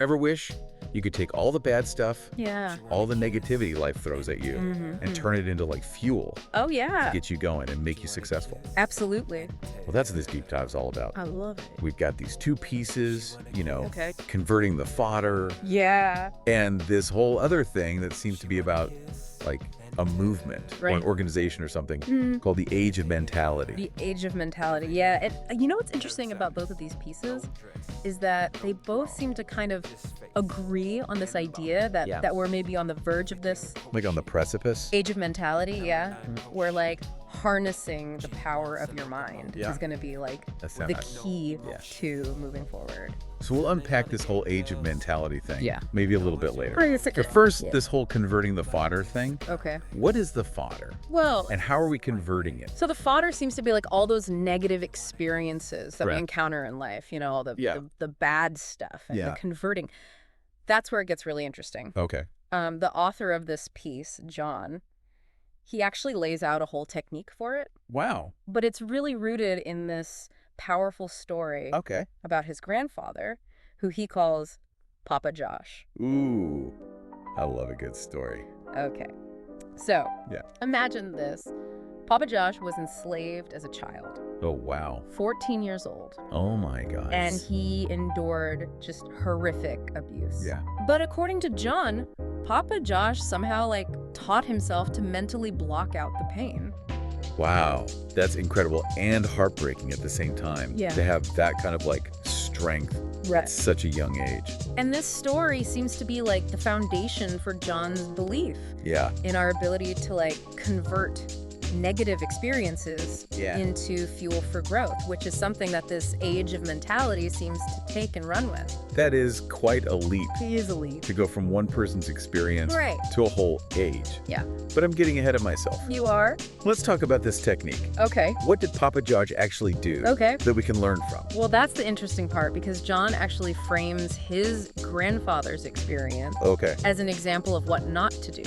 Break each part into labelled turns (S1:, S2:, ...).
S1: Ever wish you could take all the bad stuff,
S2: Yeah.
S1: all the negativity life throws at you, and turn it into like fuel
S2: Oh,
S1: to
S2: yeah.
S1: get you going and make you successful?
S2: Absolutely.
S1: Well, that's what this deep dive is all about.
S2: I love it.
S1: We've got these two pieces,
S2: Okay.
S1: converting the fodder,
S2: Yeah.
S1: and this whole other thing that seems to be about like a movement or an
S2: Right.
S1: organization or something called the age of mentality.
S2: The age of mentality. Yeah. And you know what's interesting about both of these pieces is that they both seem to kind of agree on this idea that,
S1: Yeah.
S2: that we're maybe on the verge of this
S1: Like on the precipice.
S2: age of mentality. Yeah. Where like harnessing the power of your mind
S1: Yeah.
S2: is going to be like
S1: That's
S2: the key
S1: Yeah.
S2: to moving forward.
S1: So we'll unpack this whole age of mentality thing.
S2: Yeah.
S1: Maybe a little bit later.
S2: But
S1: But first, this whole converting the fodder thing.
S2: Okay.
S1: What is the fodder?
S2: Well,
S1: And how are we converting it?
S2: so the fodder seems to be like all those negative experiences that we
S1: Correct.
S2: encounter in life, all
S1: Yeah.
S2: the bad stuff and
S1: Yeah.
S2: the converting. That's where it gets really interesting.
S1: Okay.
S2: The author of this piece, John, he actually lays out a whole technique for it,
S1: Wow.
S2: but it's really rooted in this powerful story
S1: Okay.
S2: about his grandfather, who he calls Papa Josh.
S1: Ooh. I love a good story.
S2: Okay. So,
S1: Yeah.
S2: imagine this. Papa Josh was enslaved as a child,
S1: Oh, wow.
S2: 14 years old.
S1: Oh, my God.
S2: And he endured just horrific abuse.
S1: Yeah.
S2: But according to John, Papa Josh somehow taught himself to mentally block out the pain.
S1: Wow. That's incredible and heartbreaking at the same time.
S2: Yeah.
S1: To have that kind of strength
S2: Right.
S1: at such a young age.
S2: And this story seems to be the foundation for John's belief
S1: Yeah.
S2: in our ability to convert negative experiences
S1: Yeah.
S2: into fuel for growth, which is something that this age of mentality seems to take and run with.
S1: That is quite a leap
S2: Easily.
S1: to go from one person's experience
S2: Right.
S1: to a whole age.
S2: Yeah.
S1: But I'm getting ahead of myself.
S2: You are?
S1: Let's talk about this technique.
S2: Okay.
S1: What did Papa Josh actually do
S2: Okay.
S1: that we can learn from?
S2: Well, that's the interesting part because John actually frames his grandfather's experience
S1: Okay.
S2: as an example of what not to do.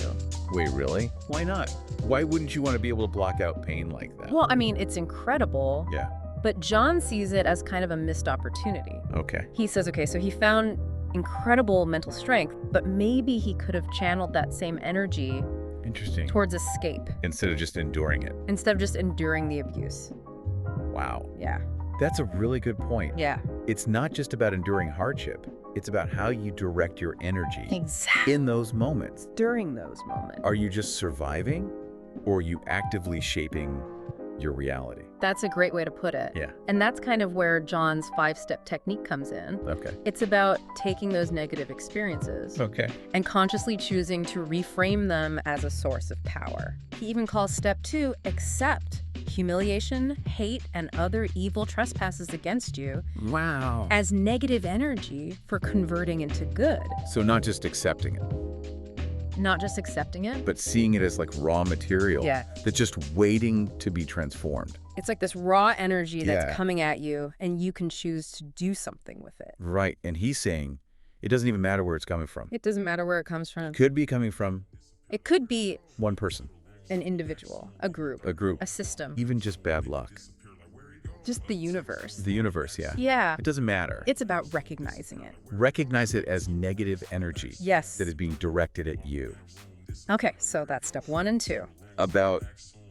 S1: Wait, really? Why not? Why wouldn't you want to be able to block out pain like that?
S2: Well, I mean, it's incredible,
S1: Yeah.
S2: but John sees it as kind of a missed opportunity.
S1: Okay.
S2: He says, okay, so he found incredible mental strength, but maybe he could have channeled that same energy
S1: Interesting.
S2: towards escape
S1: Instead of just enduring it.
S2: instead of just enduring the abuse.
S1: Wow.
S2: Yeah.
S1: That's a really good point.
S2: Yeah.
S1: It's not just about enduring hardship. It's about how you direct your energy
S2: Exactly.
S1: in those moments.
S2: During those moments.
S1: Are you just surviving or are you actively shaping your reality?
S2: That's a great way to put it.
S1: Yeah.
S2: And that's kind of where John's 5-step technique comes in.
S1: Okay.
S2: It's about taking those negative experiences
S1: Okay.
S2: and consciously choosing to reframe them as a source of power. He even calls step 2, accept humiliation, hate, and other evil trespasses against you
S1: Wow.
S2: as negative energy for converting into good.
S1: So not just accepting it,
S2: Not just accepting it.
S1: but seeing it as raw material
S2: Yeah.
S1: that's just waiting to be transformed.
S2: It's like this raw energy that's
S1: Yeah.
S2: coming at you, and you can choose to do something with it.
S1: Right. And he's saying it doesn't even matter where it's coming from.
S2: It doesn't matter where it comes from.
S1: Could be coming from
S2: It could be
S1: one person,
S2: an individual, a group,
S1: a
S2: a system,
S1: even just bad luck.
S2: just the universe.
S1: The universe, yeah.
S2: Yeah.
S1: It doesn't matter.
S2: It's about recognizing it.
S1: Recognize it as negative energy
S2: Yes.
S1: that is being directed at you.
S2: Okay, so that's step 1 and 2.
S1: About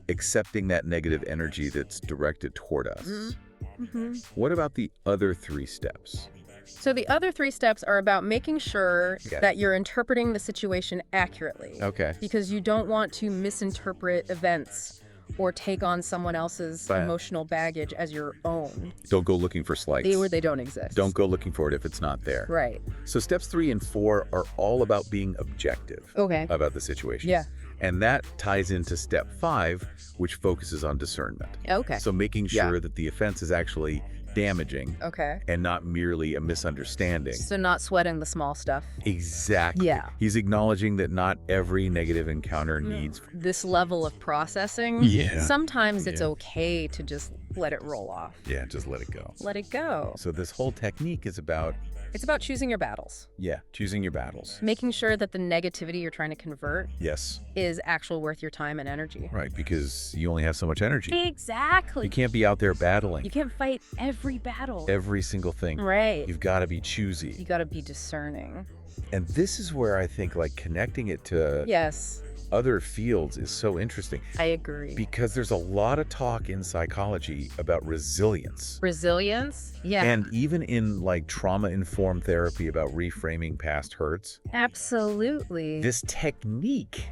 S1: accepting that negative energy that's directed toward us.
S2: Mm-hmm.
S1: What about the other 3 steps?
S2: So the other 3 steps are about making sure
S1: Okay.
S2: that you're interpreting the situation accurately.
S1: Okay.
S2: Because you don't want to misinterpret events or take on someone else's
S1: Right.
S2: emotional baggage as your own.
S1: Don't go looking for slights.
S2: They don't exist.
S1: Don't go looking for it if it's not there.
S2: Right.
S1: So steps 3 and 4 are all about being objective
S2: Okay.
S1: about the situation.
S2: Yeah.
S1: And that ties into step 5, which focuses on discernment.
S2: Okay.
S1: So making sure that the offense is actually damaging
S2: Okay.
S1: and not merely a misunderstanding.
S2: So not sweating the small stuff.
S1: Exactly.
S2: Yeah.
S1: He's acknowledging that not every negative encounter needs.
S2: This level of processing.
S1: Yeah.
S2: Sometimes it's
S1: Yeah.
S2: okay to just let it roll off.
S1: Yeah, just let it go.
S2: Let it go.
S1: So this whole technique is about,
S2: It's about choosing your battles.
S1: yeah, choosing your battles.
S2: Making sure that the negativity you're trying to convert
S1: Yes.
S2: is actual worth your time and energy.
S1: Right, because you only have so much energy.
S2: Exactly.
S1: You can't be out there battling
S2: You can't fight every battle.
S1: every single thing.
S2: Right.
S1: You've got to be choosy.
S2: You got to be discerning.
S1: And this is where I think like connecting it to
S2: Yes,
S1: other fields is so interesting,
S2: I agree.
S1: because there's a lot of talk in psychology about resilience.
S2: Resilience? Yeah.
S1: And even in like trauma-informed therapy about reframing past hurts,
S2: Absolutely.
S1: this technique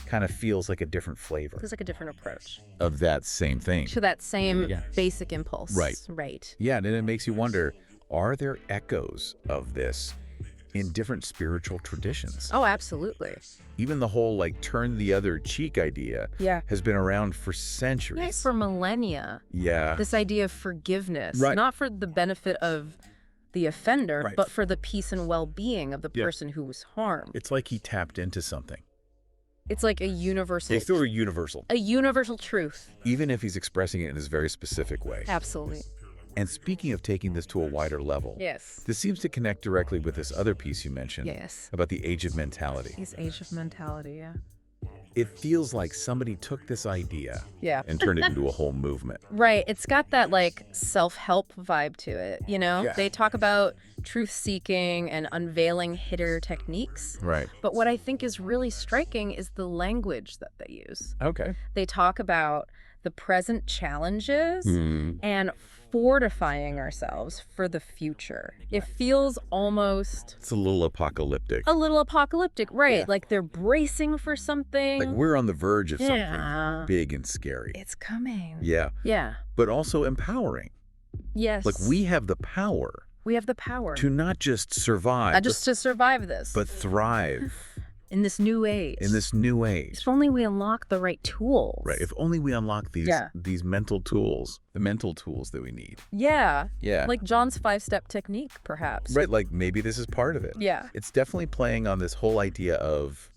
S1: kind of feels like a different flavor
S2: Feels like a different approach
S1: of that same thing.
S2: to that same
S1: Yeah.
S2: basic impulse.
S1: Right.
S2: Right.
S1: Yeah, and then it makes you wonder, are there echoes of this in different spiritual traditions?
S2: Oh, absolutely.
S1: Even the whole like turn the other cheek idea
S2: Yeah.
S1: has been around for
S2: Yeah,
S1: centuries.
S2: for millennia.
S1: Yeah.
S2: This idea of forgiveness,
S1: Right.
S2: not for the benefit of the offender,
S1: Right.
S2: but for the peace and well-being of the
S1: Yeah.
S2: person who was harmed.
S1: It's like he tapped into something.
S2: It's like a universal,
S1: It's still universal,
S2: a universal truth.
S1: even if he's expressing it in this very specific way.
S2: Absolutely.
S1: And speaking of taking this to a wider level,
S2: Yes.
S1: this seems to connect directly with this other piece you mentioned
S2: Yes.
S1: about the age of mentality.
S2: His age of mentality, yeah.
S1: It feels like somebody took this idea
S2: Yeah.
S1: and turned it into a whole movement.
S2: Right. It's got that like self-help vibe to it, you know?
S1: Yeah.
S2: They talk about truth-seeking and unveiling hitter techniques.
S1: Right.
S2: But what I think is really striking is the language that they use.
S1: Okay.
S2: They talk about the present challenges and fortifying ourselves for the future. It feels almost
S1: It's a little apocalyptic.
S2: a little apocalyptic, right?
S1: Yeah.
S2: Like they're bracing for something.
S1: Like we're on the verge of
S2: Yeah.
S1: something big and scary.
S2: It's coming.
S1: Yeah.
S2: Yeah.
S1: But also empowering.
S2: Yes.
S1: Like we have the power
S2: We have the power.
S1: to not just survive,
S2: Not just to survive this.
S1: but thrive
S2: in this new age.
S1: in this new age.
S2: If only we unlock the right tools.
S1: Right. If only we unlock these
S2: Yeah.
S1: these mental tools, the mental tools that we need.
S2: Yeah.
S1: Yeah.
S2: Like John's 5-step technique, perhaps.
S1: Right. Like maybe this is part of it.
S2: Yeah.
S1: It's definitely playing on this whole idea of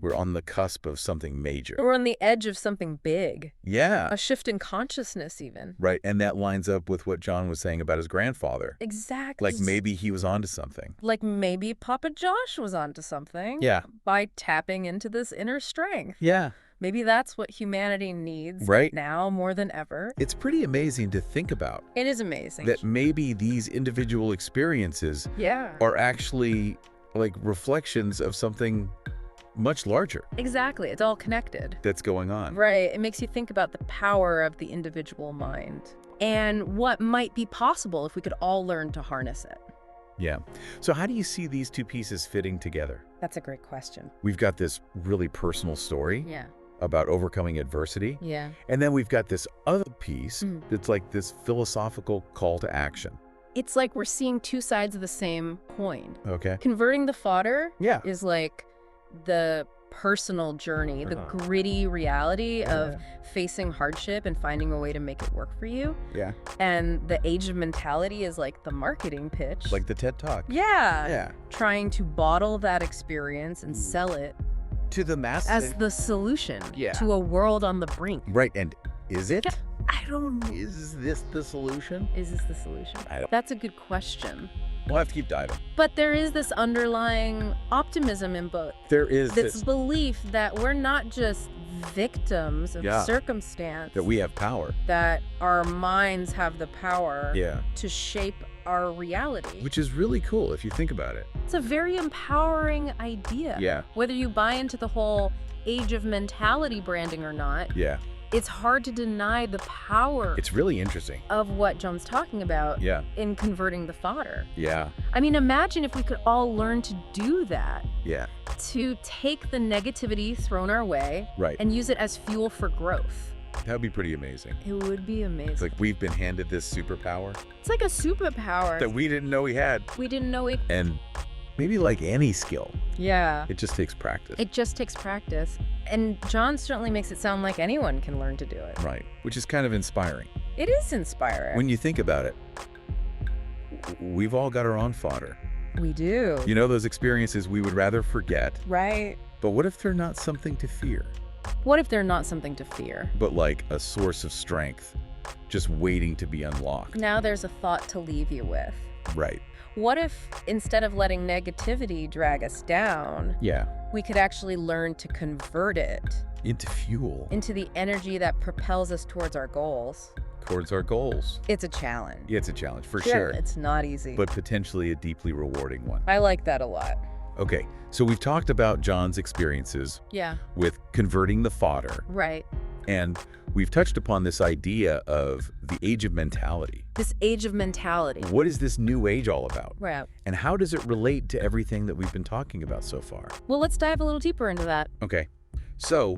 S1: we're on the cusp of something major.
S2: We're on the edge of something big.
S1: Yeah.
S2: A shift in consciousness, even.
S1: Right. And that lines up with what John was saying about his grandfather.
S2: Exactly.
S1: Like maybe he was onto something.
S2: Like maybe Papa Josh was onto something.
S1: Yeah.
S2: By tapping into this inner strength.
S1: Yeah.
S2: Maybe that's what humanity needs
S1: Right.
S2: now more than ever.
S1: It's pretty amazing to think about
S2: It is amazing.
S1: that maybe these individual experiences
S2: Yeah.
S1: are actually like reflections of something much larger
S2: Exactly. It's all connected.
S1: that's going on.
S2: Right. It makes you think about the power of the individual mind and what might be possible if we could all learn to harness it.
S1: Yeah. So how do you see these two pieces fitting together?
S2: That's a great question.
S1: We've got this really personal story
S2: Yeah.
S1: about overcoming adversity.
S2: Yeah.
S1: And then we've got this other piece
S2: Mm.
S1: that's like this philosophical call to action.
S2: It's like we're seeing two sides of the same coin.
S1: Okay.
S2: Converting the fodder
S1: Yeah.
S2: is like the personal journey, the gritty reality of facing hardship and finding a way to make it work for you.
S1: Yeah.
S2: And the age of mentality is like the marketing pitch.
S1: Like the TED Talk.
S2: yeah.
S1: Yeah.
S2: Trying to bottle that experience and sell it
S1: To the masses.
S2: as the solution
S1: Yeah.
S2: to a world on the brink.
S1: Right. And is it?
S2: I don't know.
S1: Is this the solution?
S2: Is this the solution?
S1: I don't-
S2: That's a good question.
S1: We'll have to keep diving.
S2: But there is this underlying optimism in both.
S1: There is
S2: This
S1: this,
S2: belief that we're not just victims of
S1: Yeah.
S2: circumstance,
S1: that we have power.
S2: that our minds have the power
S1: Yeah.
S2: to shape our reality.
S1: Which is really cool if you think about it.
S2: It's a very empowering idea.
S1: Yeah.
S2: Whether you buy into the whole age of mentality branding or not,
S1: Yeah.
S2: it's hard to deny the power
S1: It's really interesting.
S2: of what John's talking about
S1: Yeah.
S2: in converting the fodder.
S1: Yeah.
S2: I mean, imagine if we could all learn to do that,
S1: Yeah.
S2: to take the negativity thrown our way
S1: Right.
S2: and use it as fuel for growth.
S1: That would be pretty amazing.
S2: It would be amazing.
S1: It's like we've been handed this superpower
S2: It's like a superpower
S1: that we didn't know we had.
S2: we didn't know it.
S1: And maybe like any skill,
S2: Yeah.
S1: it just takes practice.
S2: It just takes practice. And John certainly makes it sound like anyone can learn to do it.
S1: Right. Which is kind of inspiring.
S2: It is inspiring.
S1: When you think about it, we've all got our own fodder.
S2: We do.
S1: You know, those experiences we would rather forget.
S2: Right.
S1: But what if they're not something to fear,
S2: What if they're not something to fear?
S1: but like a source of strength just waiting to be unlocked.
S2: Now there's a thought to leave you with.
S1: Right.
S2: What if instead of letting negativity drag us down,
S1: Yeah.
S2: we could actually learn to convert it
S1: Into fuel.
S2: into the energy that propels us towards our goals?
S1: Towards our goals.
S2: It's a challenge.
S1: Yeah, it's a challenge for
S2: Yeah,
S1: sure.
S2: It's not easy.
S1: But potentially a deeply rewarding one.
S2: I like that a lot.
S1: Okay, so we've talked about John's experiences
S2: Yeah,
S1: with converting the fodder,
S2: right.
S1: and we've touched upon this idea of the age of mentality.
S2: This age of mentality.
S1: What is this new age all about?
S2: Right.
S1: And how does it relate to everything that we've been talking about so far?
S2: Well, let's dive a little deeper into that.
S1: Okay, so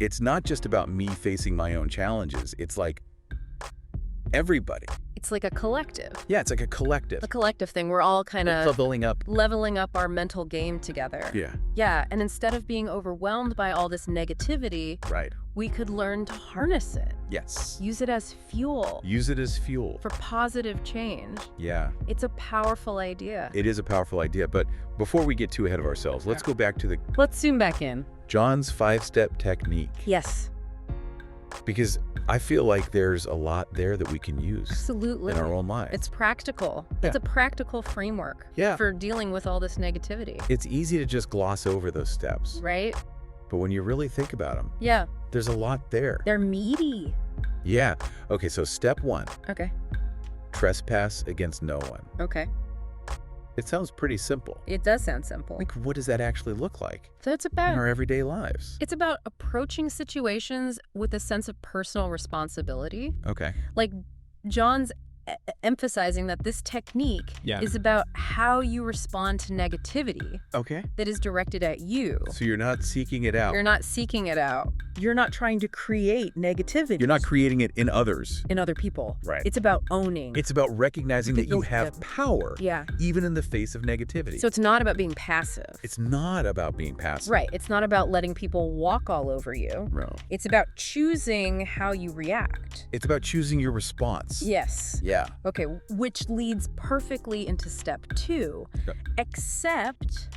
S1: it's not just about me facing my own challenges. It's like everybody.
S2: It's like a collective.
S1: Yeah, it's like a collective.
S2: A collective thing. We're all kind of
S1: Leveling up.
S2: leveling up our mental game together.
S1: Yeah,
S2: Yeah, and instead of being overwhelmed by all this negativity,
S1: right.
S2: we could learn to harness it.
S1: Yes.
S2: Use it as fuel
S1: Use it as fuel.
S2: for positive change.
S1: Yeah,
S2: It's a powerful idea.
S1: it is a powerful idea. But before we get too ahead of ourselves, let's go back to the
S2: Let's zoom back in.
S1: John's 5-step technique,
S2: Yes,
S1: because I feel like there's a lot there that we can use
S2: absolutely.
S1: in our own lives.
S2: It's practical.
S1: Yeah.
S2: It's a practical framework
S1: Yeah.
S2: for dealing with all this negativity,
S1: It's easy to just gloss over those steps,
S2: right?
S1: but when you really think about them,
S2: Yeah,
S1: there's a lot there.
S2: they're meaty.
S1: Yeah. Okay, so step 1,
S2: Okay,
S1: trespass against no one.
S2: okay.
S1: It sounds pretty simple.
S2: It does sound simple.
S1: Like, what does that actually look like
S2: So it's
S1: in
S2: about
S1: our everyday lives?
S2: It's about approaching situations with a sense of personal responsibility.
S1: Okay.
S2: Like John's emphasizing that this technique
S1: Yeah.
S2: is about how you respond to negativity
S1: Okay.
S2: that is directed at you.
S1: So you're not seeking it out.
S2: You're not seeking it out. You're not trying to create negativity.
S1: You're not creating it in others.
S2: in other people.
S1: Right.
S2: It's about owning.
S1: It's about recognizing that you
S2: Yeah.
S1: have power,
S2: Yeah.
S1: even in the face of negativity.
S2: So it's not about being passive.
S1: It's not about being passive.
S2: Right. It's not about letting people walk all over you.
S1: No.
S2: It's about choosing how you react.
S1: It's about choosing your response.
S2: Yes.
S1: Yeah.
S2: Okay, which leads perfectly into step 2.
S1: Yep.
S2: Accept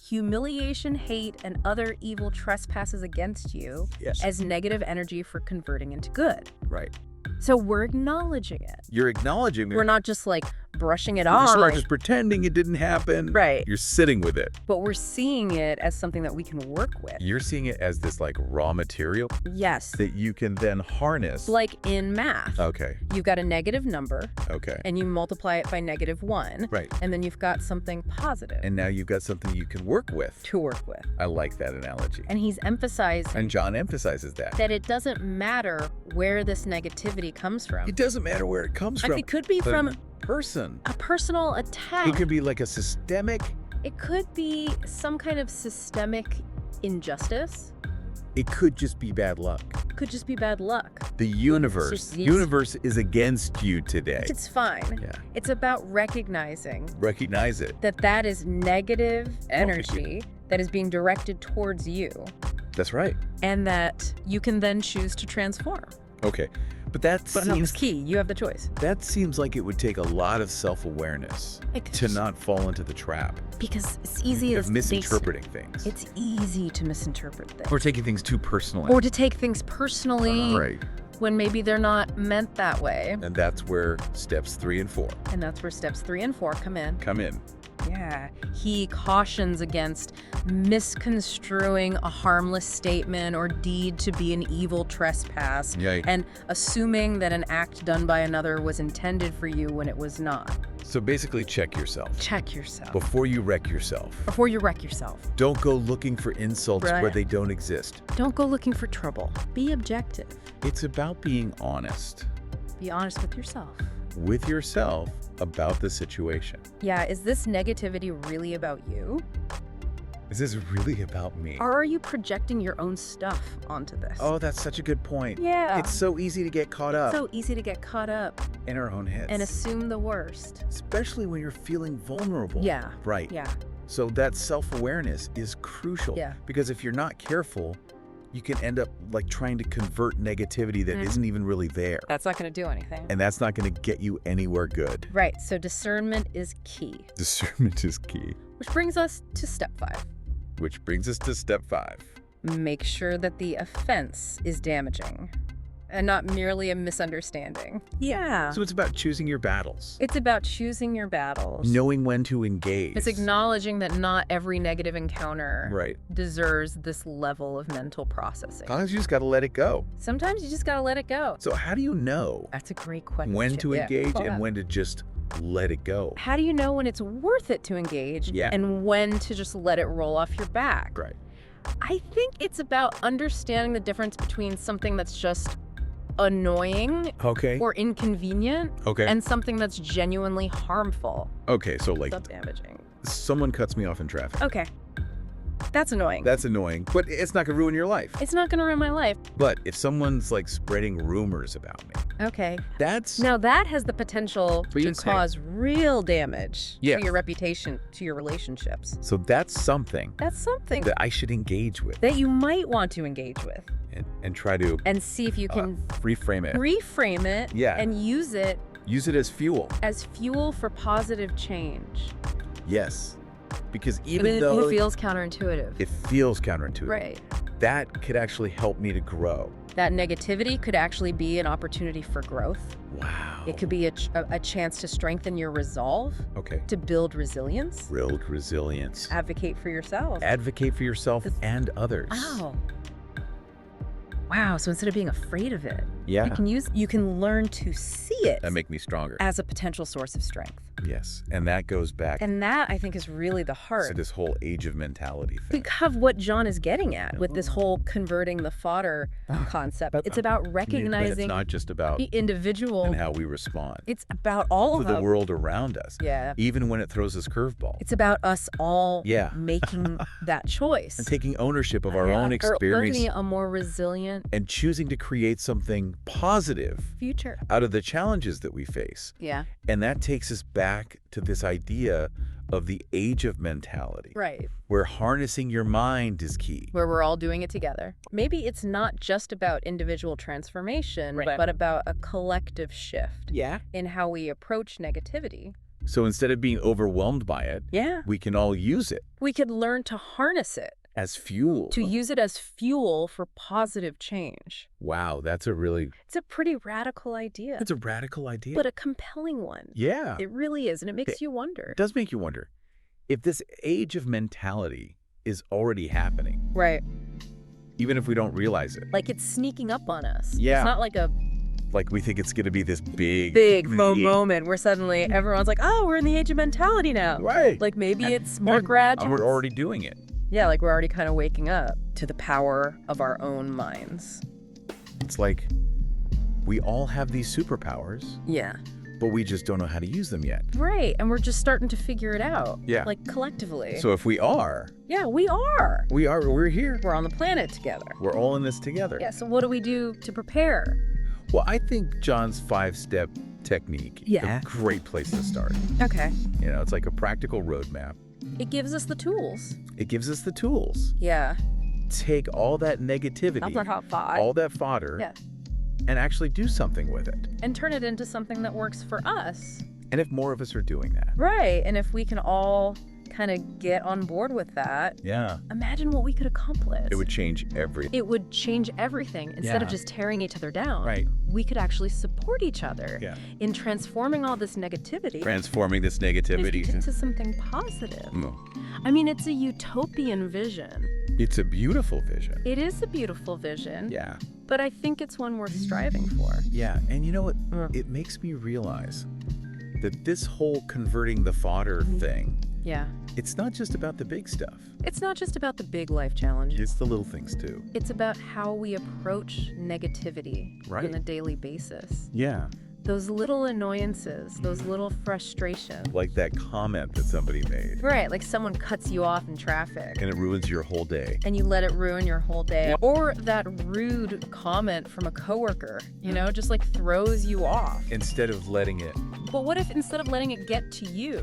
S2: humiliation, hate, and other evil trespasses against you
S1: Yes.
S2: as negative energy for converting into good.
S1: Right.
S2: So we're acknowledging it.
S1: You're acknowledging
S2: We're not just like brushing it
S1: You're
S2: off.
S1: not just pretending it didn't happen.
S2: Right.
S1: You're sitting with it.
S2: But we're seeing it as something that we can work with.
S1: You're seeing it as this like raw material
S2: Yes.
S1: that you can then harness.
S2: Like in math.
S1: Okay.
S2: You've got a negative number
S1: Okay.
S2: and you multiply it by -1.
S1: Right.
S2: And then you've got something positive
S1: And now you've got something you can work with.
S2: to work with.
S1: I like that analogy.
S2: And he's emphasizing
S1: And John emphasizes that.
S2: that it doesn't matter where this negativity comes from.
S1: It doesn't matter where it comes from.
S2: It could be
S1: The
S2: from
S1: person.
S2: a personal attack.
S1: It could be like a systemic.
S2: It could be some kind of systemic injustice.
S1: It could just be bad luck.
S2: It could just be bad luck.
S1: The universe.
S2: It's just-
S1: Universe is against you today.
S2: It's fine.
S1: Yeah.
S2: It's about recognizing
S1: Recognize it.
S2: that is negative energy that is being directed towards you,
S1: That's right.
S2: and that you can then choose to transform.
S1: Okay. But that
S2: But no,
S1: seems
S2: it's key. You have the choice.
S1: that seems like it would take a lot of self-awareness to not fall into the trap
S2: Because it's easy
S1: of
S2: as
S1: misinterpreting things.
S2: It's easy to misinterpret things.
S1: Or taking things too personally.
S2: Or to take things personally
S1: Right.
S2: when maybe they're not meant that way.
S1: And that's where steps 3 and 4
S2: And that's where steps 3 and 4 come in.
S1: come in.
S2: Yeah. He cautions against misconstruing a harmless statement or deed to be an evil trespass
S1: Yikes.
S2: and assuming that an act done by another was intended for you when it was not.
S1: So basically check yourself.
S2: Check yourself
S1: Before you wreck yourself.
S2: before you wreck yourself.
S1: Don't go looking for insults
S2: Right.
S1: where they don't exist.
S2: Don't go looking for trouble. Be objective.
S1: It's about being honest
S2: Be honest with yourself.
S1: with yourself about the situation.
S2: Yeah, is this negativity really about you?
S1: Is this really about me?
S2: Or are you projecting your own stuff onto this?
S1: Oh, that's such a good point.
S2: yeah.
S1: It's so easy to get caught up
S2: so easy to get caught up
S1: in our own heads.
S2: and assume the worst.
S1: Especially when you're feeling vulnerable.
S2: Yeah.
S1: Right.
S2: Yeah.
S1: So that self-awareness is crucial.
S2: Yeah.
S1: Because if you're not careful, you can end up like trying to convert negativity that isn't even really there.
S2: That's not going to do anything.
S1: And that's not going to get you anywhere good.
S2: Right. So discernment is key.
S1: Discernment is key.
S2: Which brings us to step 5.
S1: Which brings us to step 5.
S2: Make sure that the offense is damaging. and not merely a misunderstanding. Yeah.
S1: So it's about choosing your battles.
S2: It's about choosing your battles.
S1: Knowing when to engage.
S2: It's acknowledging that not every negative encounter
S1: Right.
S2: deserves this level of mental processing.
S1: Sometimes you just got to let it go.
S2: Sometimes you just gotta let it go.
S1: So how do you know
S2: That's a great question.
S1: when to
S2: Yeah.
S1: engage
S2: Oh,
S1: and
S2: yeah.
S1: when to just let it go?
S2: How do you know when it's worth it to engage
S1: Yeah.
S2: and when to just let it roll off your back?
S1: Right.
S2: I think it's about understanding the difference between something that's just annoying
S1: Okay.
S2: or inconvenient
S1: Okay.
S2: and something that's genuinely harmful.
S1: Okay, so like
S2: Damaging.
S1: someone cuts me off in traffic.
S2: Okay. That's annoying.
S1: That's annoying, but it's not gonna ruin your life.
S2: It's not gonna ruin my life.
S1: But if someone's like spreading rumors about me,
S2: Okay.
S1: that's
S2: Now that has the potential
S1: you
S2: to
S1: can say.
S2: cause real damage
S1: Yes.
S2: to your reputation, to your relationships.
S1: so that's something
S2: That's something
S1: that I should engage with
S2: that you might want to engage with
S1: and try to
S2: and see if you can
S1: reframe it.
S2: reframe it
S1: Yeah.
S2: and use it
S1: Use it as fuel.
S2: as fuel for positive change.
S1: Yes. Because
S2: Even
S1: even though
S2: it feels counterintuitive.
S1: it feels counterintuitive,
S2: Right.
S1: that could actually help me to grow.
S2: That negativity could actually be an opportunity for growth.
S1: Wow.
S2: It could be a chance to strengthen your resolve,
S1: Okay.
S2: to build resilience,
S1: Build resilience.
S2: advocate for yourself.
S1: Advocate for yourself and others.
S2: Wow. Wow, so instead of being afraid of it,
S1: Yeah.
S2: you can learn to see it
S1: That make me stronger.
S2: as a potential source of strength.
S1: Yes. And that goes back
S2: And that, I think, is really the
S1: to
S2: heart
S1: this whole age of mentality thing.
S2: of what John is getting at with this whole converting the fodder concept. It's about
S1: But
S2: recognizing
S1: it's not just about
S2: the individual.
S1: and how we respond
S2: It's about all
S1: to
S2: of
S1: the
S2: us.
S1: world around us.
S2: Yeah.
S1: Even when it throws us curveballs.
S2: It's about us all
S1: Yeah.
S2: making that choice.
S1: And taking ownership of our
S2: Yeah.
S1: own
S2: Or
S1: experience
S2: building a more resilient
S1: and choosing to create something positive
S2: future.
S1: out of the challenges that we face.
S2: Yeah.
S1: And that takes us back to this idea of the age of mentality,
S2: Right.
S1: where harnessing your mind is key.
S2: Where we're all doing it together. Maybe it's not just about individual transformation,
S1: Right.
S2: but about a collective shift
S1: Yeah.
S2: in how we approach negativity.
S1: So instead of being overwhelmed by it,
S2: Yeah.
S1: we can all use it
S2: We could learn to harness it,
S1: as fuel.
S2: to use it as fuel for positive change.
S1: Wow, that's a really,
S2: It's a pretty radical idea,
S1: that's a radical idea.
S2: but a compelling one.
S1: Yeah.
S2: It really is, and it makes you wonder.
S1: It does make you wonder if this age of mentality is already happening,
S2: Right.
S1: even if we don't realize it.
S2: Like it's sneaking up on us.
S1: Yeah.
S2: It's not like a
S1: Like we think it's going to be this big
S2: moment where suddenly everyone's like, oh, we're in the age of mentality now.
S1: Right.
S2: Like maybe it's more gradual.
S1: We're already doing it.
S2: Yeah, like we're already kind of waking up to the power of our own minds.
S1: It's like we all have these superpowers,
S2: Yeah.
S1: but we just don't know how to use them yet.
S2: Right. And we're just starting to figure it out.
S1: Yeah.
S2: Like collectively.
S1: So if we are,
S2: yeah, we are.
S1: we're here.
S2: We're on the planet together.
S1: We're all in this together.
S2: Yeah. So what do we do to prepare?
S1: Well, I think John's 5-step technique is
S2: Yeah.
S1: a great place to start.
S2: Okay.
S1: You know, it's like a practical roadmap.
S2: It gives us the tools.
S1: It gives us the tools.
S2: Yeah.
S1: Take all that negativity,
S2: That's our top 5.
S1: all that fodder,
S2: Yeah.
S1: and actually do something with it.
S2: And turn it into something that works for us.
S1: And if more of us are doing that.
S2: Right. And if we can all kind of get on board with that,
S1: Yeah.
S2: imagine what we could accomplish.
S1: It would change everything.
S2: It would change everything. Instead of
S1: Yeah.
S2: just tearing each other down,
S1: Right.
S2: we could actually support each other
S1: Yeah.
S2: in transforming all this negativity
S1: Transforming this negativity.
S2: into something positive.
S1: Mm.
S2: I mean, it's a utopian vision.
S1: It's a beautiful vision.
S2: It is a beautiful vision,
S1: Yeah.
S2: but I think it's one worth striving for.
S1: Yeah. And you know what?
S2: Mm.
S1: It makes me realize that this whole converting the fodder thing,
S2: Yeah.
S1: it's not just about the big stuff.
S2: It's not just about the big life challenges.
S1: It's the little things too.
S2: It's about how we approach negativity
S1: Right.
S2: on a daily basis.
S1: Yeah.
S2: Those little annoyances, those little frustrations.
S1: Like that comment that somebody made
S2: Right, like someone cuts you off in traffic
S1: and it ruins your whole day.
S2: and you let it ruin your whole day. Or that rude comment from a coworker, you know, just like throws you off.
S1: Instead of letting it
S2: But what if instead of letting it get to you,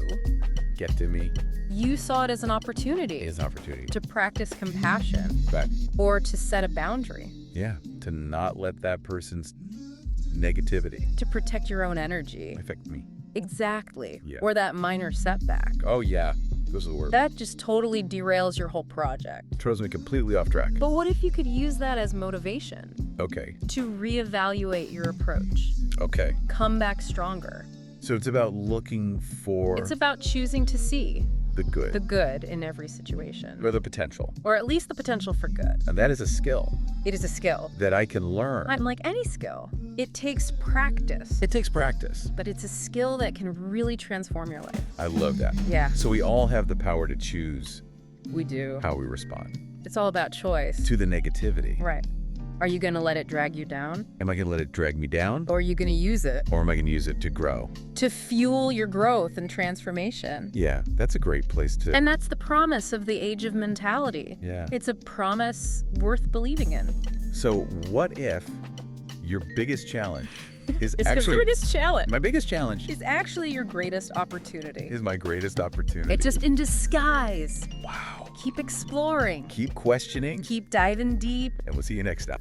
S1: get to me,
S2: you saw it as an opportunity
S1: is an opportunity.
S2: to practice compassion
S1: Back.
S2: or to set a boundary,
S1: Yeah. To not let that person's negativity
S2: to protect your own energy?
S1: affect me.
S2: Exactly.
S1: Yeah.
S2: Or that minor setback.
S1: Oh, yeah. Those are the words.
S2: That just totally derails your whole project.
S1: Throws me completely off track.
S2: But what if you could use that as motivation?
S1: Okay.
S2: to reevaluate your approach,
S1: Okay.
S2: come back stronger.
S1: So it's about looking for
S2: It's about choosing to see
S1: the good,
S2: the good in every situation,
S1: or the potential.
S2: or at least the potential for good.
S1: And that is a skill
S2: It is a skill.
S1: that I can learn.
S2: Like any skill, it takes practice,
S1: It takes practice.
S2: but it's a skill that can really transform your life.
S1: I love that.
S2: Yeah,
S1: So we all have the power to choose
S2: we do.
S1: how we respond
S2: It's all about choice.
S1: to the negativity.
S2: Right. Are you going to let it drag you down?
S1: Am I going to let it drag me down?
S2: Or are you going to use it
S1: Or am I going to use it to grow?
S2: to fuel your growth and transformation?
S1: Yeah, that's a great place to...
S2: And that's the promise of the age of mentality.
S1: Yeah.
S2: It's a promise worth believing in.
S1: So what if your biggest challenge is
S2: It's
S1: actually...
S2: your greatest challenge.
S1: My biggest challenge
S2: It's actually your greatest opportunity.
S1: is my greatest opportunity.
S2: It's just in disguise.
S1: Wow.
S2: Keep exploring.
S1: Keep questioning,
S2: Keep diving deep.
S1: and we'll see you next time.